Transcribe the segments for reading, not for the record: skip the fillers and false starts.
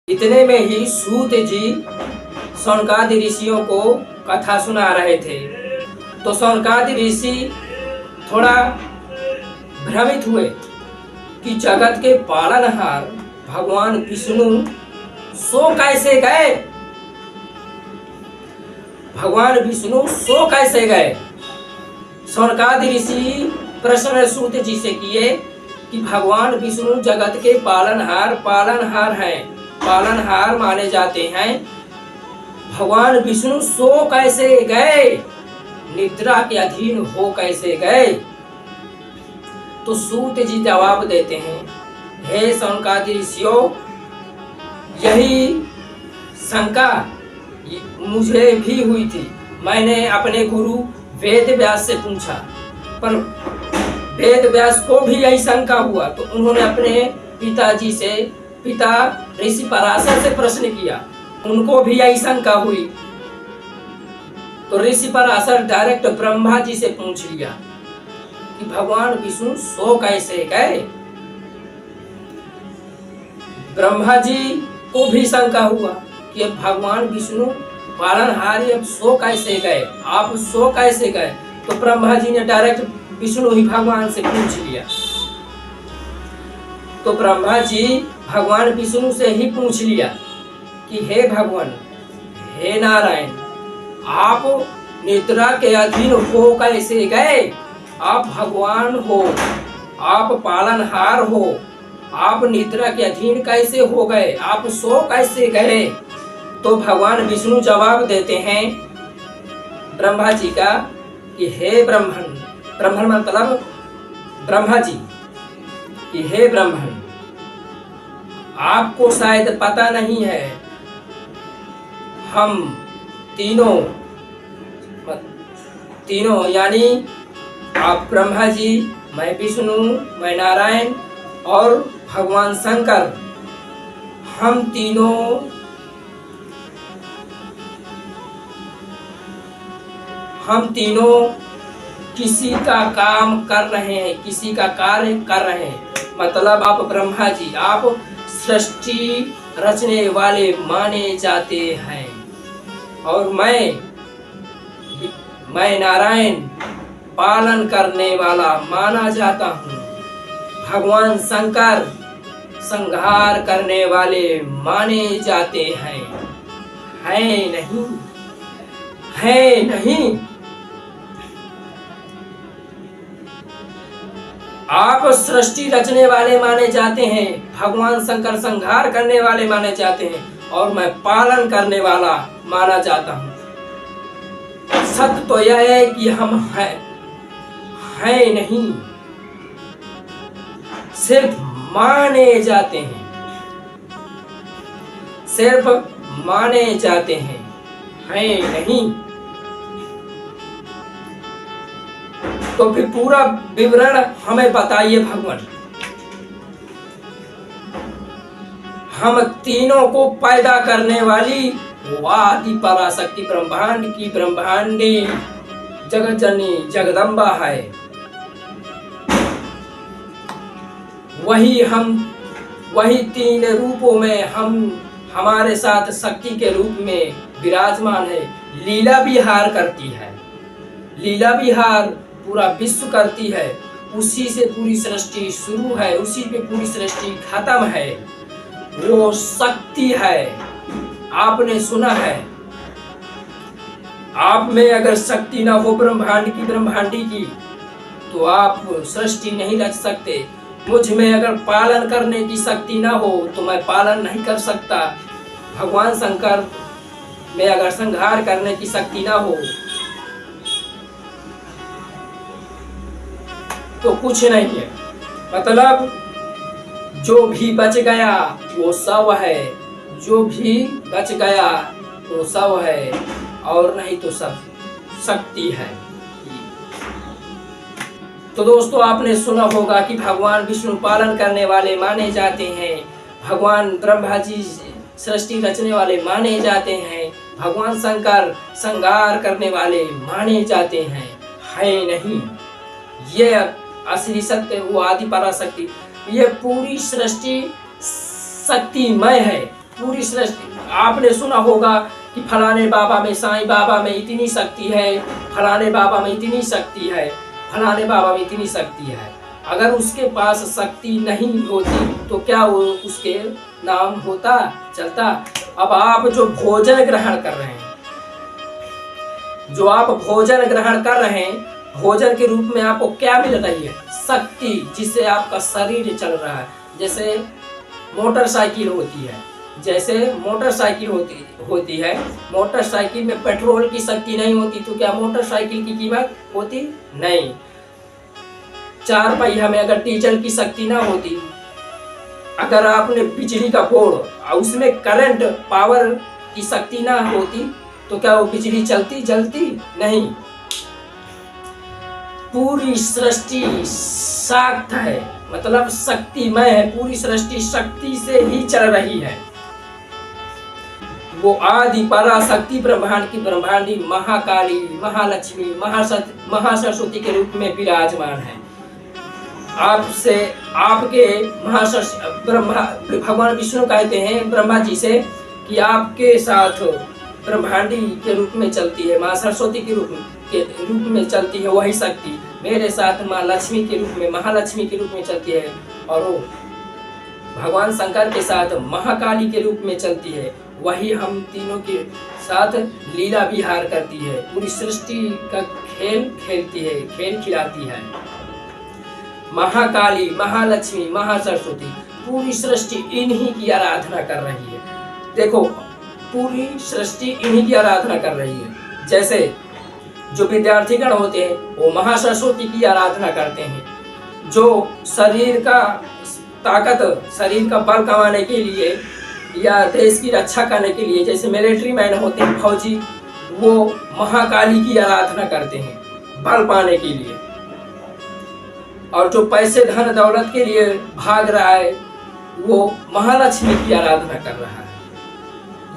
इतने में ही सूत जी शौनकादि ऋषियों को कथा सुना रहे थे। तो शौनकादि ऋषि थोड़ा भ्रमित हुए कि जगत के पालनहार भगवान विष्णु सो कैसे गए, भगवान विष्णु सो कैसे गए। शौनकादि ऋषि प्रश्न सूत जी से किए कि भगवान विष्णु जगत के पालनहार हैं, पालनहार माने जाते हैं। भगवान विष्णु सो कैसे गए, निद्रा के अधीन हो कैसे गए। तो सूत जी जवाब देते हैं, हे शौनकादि ऋषियों, यही शंका मुझे भी हुई थी। मैंने अपने गुरु वेद व्यास से पूछा, पर वेद व्यास को भी यही शंका हुआ। तो उन्होंने अपने पिताजी से, पिता ऋषि पराशर से प्रश्न किया, उनको भी यही शंका हुई। तो ऋषि पराशर डायरेक्ट ब्रह्मा जी से पूछ लिया कि भगवान विष्णु सो कैसे गए। ब्रह्मा जी को भी शंका हुआ कि भगवान विष्णु पालनहारी अब सो कैसे गए, आप सो कैसे गए। तो ब्रह्मा जी ने डायरेक्ट विष्णु ही भगवान से पूछ लिया। तो ब्रह्मा जी भगवान विष्णु से ही पूछ लिया कि हे भगवान, हे नारायण, आप निद्रा के अधीन हो कैसे गए। आप भगवान हो, आप पालनहार हो, आप निद्रा के अधीन कैसे हो गए, आप सो कैसे गए। तो भगवान विष्णु जवाब देते हैं ब्रह्मा जी का कि हे ब्रह्मन, ब्रह्मन मतलब ब्रह्मा जी, कि हे ब्रह्मन, आपको शायद पता नहीं है, हम तीनों यानी आप ब्रह्मा जी, मैं विष्णु, मैं नारायण और भगवान शंकर, हम तीनों किसी का काम कर रहे हैं, किसी का कार्य कर रहे हैं। मतलब आप ब्रह्मा जी, आप सृष्टि रचने वाले माने जाते हैं, और मैं नारायण पालन करने वाला माना जाता हूँ। भगवान शंकर संहार करने वाले माने जाते हैं। है नहीं। आप सृष्टि रचने वाले माने जाते हैं, भगवान शंकर संहार करने वाले माने जाते हैं, और मैं पालन करने वाला माना जाता हूँ। सत्य तो यह है कि हम है नहीं, सिर्फ माने जाते हैं, सिर्फ माने जाते हैं, है नहीं। तो फिर पूरा विवरण हमें बताइए भगवान। हम तीनों को पैदा करने वाली वो आदि पराशक्ति ब्रह्मांड की ब्रह्मांडी जगत जननी जगदम्बा है। वही तीन रूपों में हमारे साथ शक्ति के रूप में विराजमान है। लीला विहार करती है, लीला विहार पूरा विश्व करती है। उसी से पूरी सृष्टि शुरू है, उसी पे पूरी सृष्टि खत्म है। वो शक्ति है, आपने सुना है। आप में अगर शक्ति ना हो ब्रह्मांडी की, तो आप सृष्टि नहीं रच सकते। मुझ में अगर पालन करने की शक्ति ना हो, तो मैं पालन नहीं कर सकता। भगवान शंकर में अगर संहार करने की शक्ति ना हो, तो कुछ नहीं है। मतलब जो भी बच गया वो सब है, जो भी बच गया वो सब है, और नहीं तो सब शक्ति है। तो दोस्तों, आपने सुना होगा कि भगवान विष्णु पालन करने वाले माने जाते हैं, भगवान ब्रह्मा जी सृष्टि रचने वाले माने जाते हैं, भगवान शंकर संहार करने वाले माने जाते हैं। है नहीं, ये असली सत्य, वो आदि पराशक्ति, ये पूरी सृष्टि शक्तिमय है। पूरी सृष्टि, आपने सुना होगा कि फलाने बाबा में, साईं बाबा में इतनी शक्ति है, फलाने बाबा में इतनी शक्ति है, फलाने बाबा में इतनी शक्ति है। अगर उसके पास शक्ति नहीं होती तो क्या वो उसके नाम होता, चलता? अब आप जो भोजन ग्रहण कर रहे हैं, जो आप भोजन ग्रहण कर रहे हैं, भोजन के रूप में आपको क्या मिल रही है? शक्ति, जिससे आपका शरीर चल रहा है। जैसे मोटरसाइकिल होती है, जैसे मोटरसाइकिल होती है, मोटरसाइकिल में पेट्रोल की शक्ति नहीं होती तो क्या मोटरसाइकिल की कीमत होती? नहीं। 4 पहिया में अगर डीजल की शक्ति ना होती, अगर आपने बिजली का बोर्ड, उसमें करंट पावर की शक्ति ना होती तो क्या वो बिजली चलती? जलती नहीं। पूरी सृष्टि शाक्त है, मतलब शक्तिमय है, पूरी सृष्टि शक्ति से ही चल रही है। वो आदि पराशक्ति ब्रह्मांड की ब्रह्मांडी महाकाली, महालक्ष्मी, महासरस्वती के रूप में विराजमान है। आपसे, आपके भगवान विष्णु कहते हैं ब्रह्मा जी से कि आपके साथ ब्रह्मांडी के रूप में चलती है, माँ सरस्वती के रूप में चलती है वही शक्ति, मेरे साथ माँ लक्ष्मी के रूप में, महालक्ष्मी के रूप में चलती है, और वो भगवान शंकर के साथ महाकाली के रूप में चलती है, वही हम तीनों के साथ लीला विहार करती है, पूरी सृष्टि का खेल खेलती है, खेल खिलाती है। महाकाली, महालक्ष्मी, महासरस्वती, पूरी सृष्टि इन्हीं की आराधना कर रही है। देखो, पूरी सृष्टि इन्हीं की आराधना कर रही है। जैसे जो विद्यार्थीगण होते हैं वो महासरस्वती की आराधना करते हैं। जो शरीर का ताकत, शरीर का बल कमाने के लिए या देश की रक्षा करने के लिए, जैसे मिलिट्री मैन होते हैं, फौजी, वो महाकाली की आराधना करते हैं बल पाने के लिए। और जो पैसे धन दौलत के लिए भाग रहा है वो महालक्ष्मी की आराधना कर रहा है।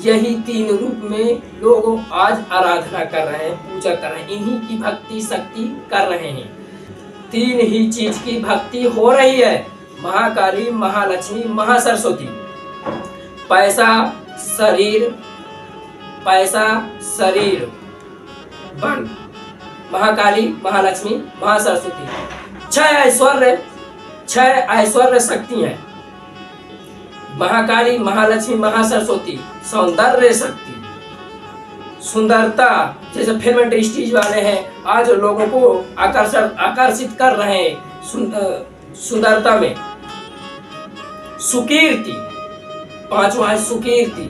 यही 3 रूप में लोग आज आराधना कर रहे हैं, पूजा कर रहे हैं, इन्हीं की भक्ति शक्ति कर रहे हैं। 3 ही चीज की भक्ति हो रही है, महाकाली, महालक्ष्मी, महासरस्वती। पैसा शरीर, पैसा शरीर बल, महाकाली, महालक्ष्मी, महासरस्वती। 6 ऐश्वर्य शक्ति है, महाकाली, महालक्ष्मी, महासरस्वती। सौंदर्य शक्ति, सुंदरता, जैसे फिल्म इंडस्ट्रीज वाले हैं आज लोगों को आकर्षित कर रहे हैं सुंदरता में। सुकीर्ति, 5वां है सुकीर्ति,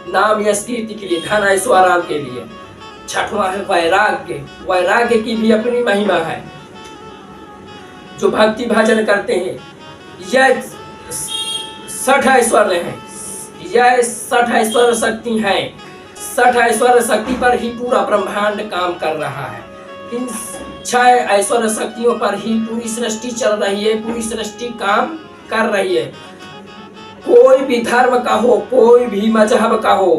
नाम यश कीर्ति के लिए, धन ऐश्वर्य आराम के लिए। 6वां है वैराग्य, वैराग्य की भी अपनी महिमा है। जो भक्ति भजन करते हैं, यह 60 ऐश्वर्य है, यह 60 ऐश्वर्य शक्ति है। 60 ऐश्वर्य शक्ति पर ही पूरा ब्रह्मांड काम कर रहा है। इन 6 ऐश्वर्य शक्तियों पर ही पूरी सृष्टि चल रही है, पूरी सृष्टि काम कर रही है। कोई भी धर्म का हो, कोई भी मजहब का हो,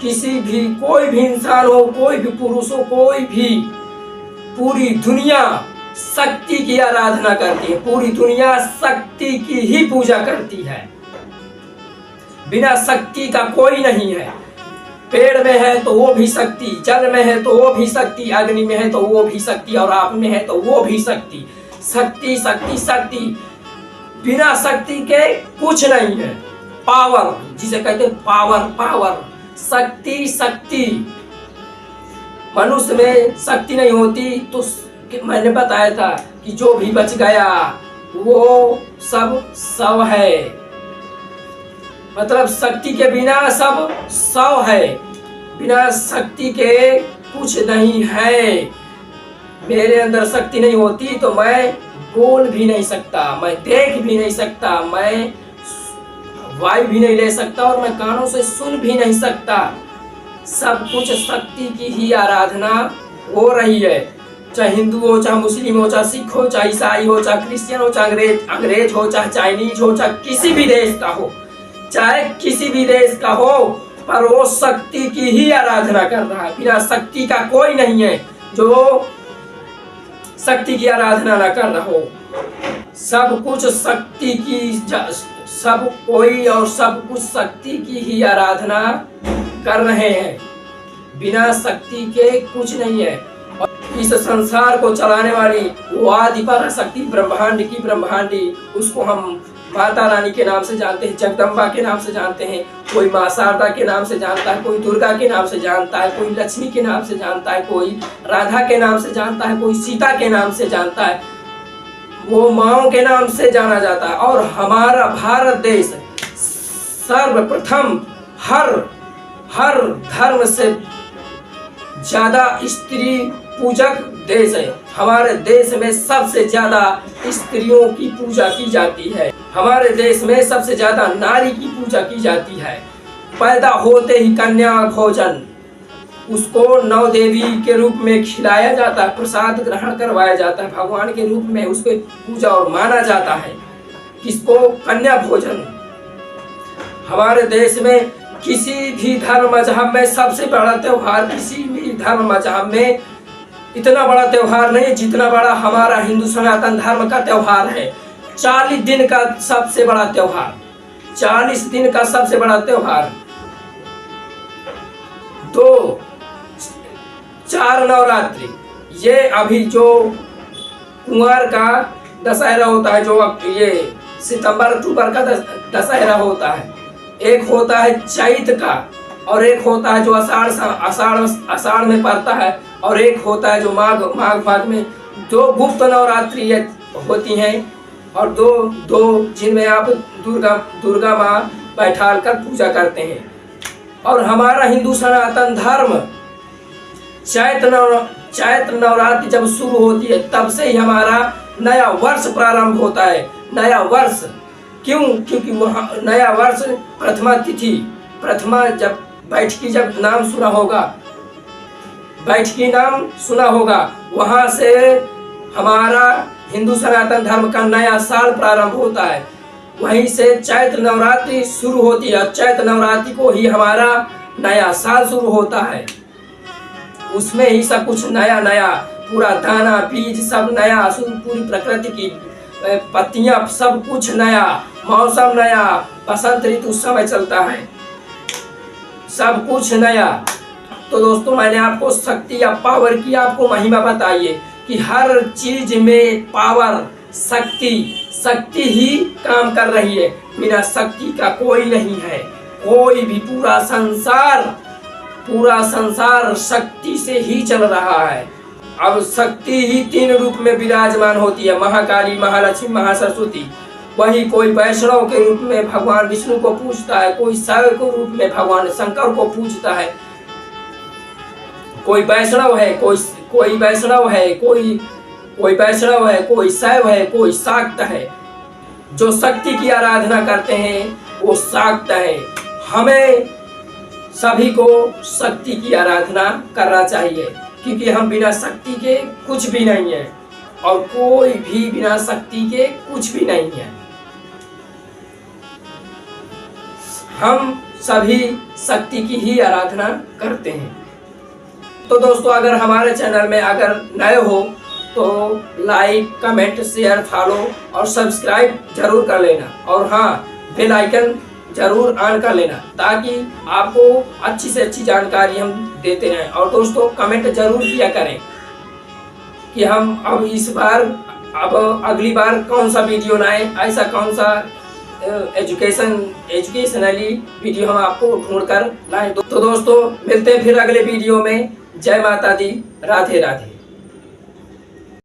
कोई भी इंसान हो, कोई भी पुरुष हो, कोई भी, पूरी दुनिया शक्ति की आराधना करती है, पूरी दुनिया शक्ति की ही पूजा करती है। बिना शक्ति का कोई नहीं है। पेड़ में है तो वो भी शक्ति, जल में है तो वो भी शक्ति, अग्नि में है तो वो भी शक्ति, और आप में है तो वो भी शक्ति। शक्ति शक्ति शक्ति, बिना शक्ति के कुछ नहीं है। पावर, जिसे कहते हैं पावर, पावर, शक्ति शक्ति। मनुष्य में शक्ति नहीं होती तो मैंने बताया था कि जो भी बच गया वो सब है, मतलब शक्ति के बिना सब सौ है, बिना शक्ति के कुछ नहीं है। मेरे अंदर शक्ति नहीं होती तो मैं बोल भी नहीं सकता, मैं देख भी नहीं सकता, मैं वायु भी नहीं ले सकता, और मैं कानों से सुन भी नहीं सकता। सब कुछ शक्ति की ही आराधना हो रही है। चाहे हिंदू हो, चाहे मुस्लिम हो, चाहे सिख हो, चाहे ईसाई हो, चाहे क्रिश्चियन हो, चाहे अंग्रेज हो, चाहे चाइनीज हो, चाहे किसी भी देश का हो, चाहे किसी भी देश का हो, पर वो शक्ति की ही आराधना कर रहा है। बिना शक्ति का कोई नहीं है जो शक्ति की आराधना ना कर रहा हो। सब कुछ सब कोई और सब कुछ शक्ति की ही आराधना कर रहे हैं। बिना शक्ति के कुछ नहीं है। और इस संसार को चलाने वाली वो आदि पराशक्ति ब्रह्मांड की ब्रह्मांडी, उसको हम माता रानी के नाम से जानते हैं, जगदम्बा के नाम से जानते हैं, कोई माँ शारदा के नाम से जानता है, कोई दुर्गा के नाम से जानता है, कोई लक्ष्मी के नाम से जानता है, कोई राधा के नाम से जानता है, कोई सीता के नाम से जानता है, वो माँओं के नाम से जाना जाता है। और हमारा भारत देश सर्वप्रथम हर धर्म से ज्यादा स्त्री पूजक देश है। हमारे देश में सबसे ज्यादा स्त्रियों की पूजा की जाती है। हमारे देश में सबसे ज्यादा नारी की पूजा की जाती है। पैदा होते ही कन्या भोजन, उसको नौ देवी के रूप में खिलाया जाता है, प्रसाद ग्रहण करवाया जाता है, भगवान के रूप में उसको पूजा और माना जाता है। किसको? कन्या भोजन। हमारे देश में किसी भी धर्म मजहब में सबसे बड़ा त्योहार, किसी भी धर्म मजहब में इतना बड़ा त्योहार नहीं जितना बड़ा हमारा हिंदू सनातन धर्म का त्योहार है। 40 दिन का सबसे बड़ा त्योहार, 40 दिन का सबसे बड़ा त्योहार, 4 नवरात्रि। ये अभी जो कुंवर का दशहरा होता है, जो ये सितंबर अक्टूबर का दशहरा होता है, एक होता है चैत का और एक होता है जो आषाढ़ में पड़ता है, और एक होता है जो माघ में। 2 गुप्त नवरात्रि होती हैं और दो जिनमें आप दुर्गा माँ बैठाल कर पूजा करते हैं। और हमारा हिंदू सनातन धर्म चैत नवरात्रि जब शुरू होती है तब से ही हमारा नया वर्ष प्रारंभ होता है। नया वर्ष क्यों? क्योंकि वहाँ नया वर्ष प्रथमा तिथि, प्रथमा जब बैठकी जब नाम सुना होगा, बैठकी नाम सुना होगा, वहाँ से हमारा हिंदू सनातन धर्म का नया साल प्रारंभ होता है। वहीं से चैत्र नवरात्रि शुरू होती है। चैत्र नवरात्रि को ही हमारा नया साल शुरू होता है। उसमें ही सब कुछ नया नया, पूरा दाना बीज सब नया, पूरी प्रकृति की पत्तियां सब कुछ नया, मौसम नया, बसंत ऋतु समय चलता है, सब कुछ नया। तो दोस्तों, मैंने आपको शक्ति या पावर की आपको महिमा बताई है कि हर चीज में पावर, शक्ति ही काम कर रही है। बिना शक्ति का कोई नहीं है, कोई भी। पूरा संसार शक्ति से ही चल रहा है। अब शक्ति ही 3 रूप में विराजमान होती है, महाकाली, महालक्ष्मी, महासरस्वती। वही कोई वैष्णव के रूप में भगवान विष्णु को पूजता है, कोई शैव के रूप में भगवान शंकर को पूजता है, कोई वैष्णव है, कोई वैष्णव है, कोई वैष्णव है, कोई शैव है, कोई शाक्त है। जो शक्ति की आराधना करते हैं वो शाक्त है। हमें सभी को शक्ति की आराधना करना चाहिए, क्योंकि हम बिना शक्ति के कुछ भी नहीं है और कोई भी बिना शक्ति के कुछ भी नहीं है। हम सभी शक्ति की ही आराधना करते हैं। तो दोस्तों, अगर हमारे चैनल में अगर नए हो तो लाइक, कमेंट, शेयर, फॉलो और सब्सक्राइब जरूर कर लेना। और हाँ, बेल आइकन जरूर ऑन कर लेना, ताकि आपको अच्छी से अच्छी जानकारी हम देते रहें। और दोस्तों, कमेंट जरूर किया करें कि हम अब अगली बार कौन सा वीडियो लाएं, ऐसा कौन सा एजुकेशनली वीडियो हम आपको ढूंढ कर लाएं। तो दोस्तों, मिलते हैं फिर अगले वीडियो में। जय माता दी, राधे राधे।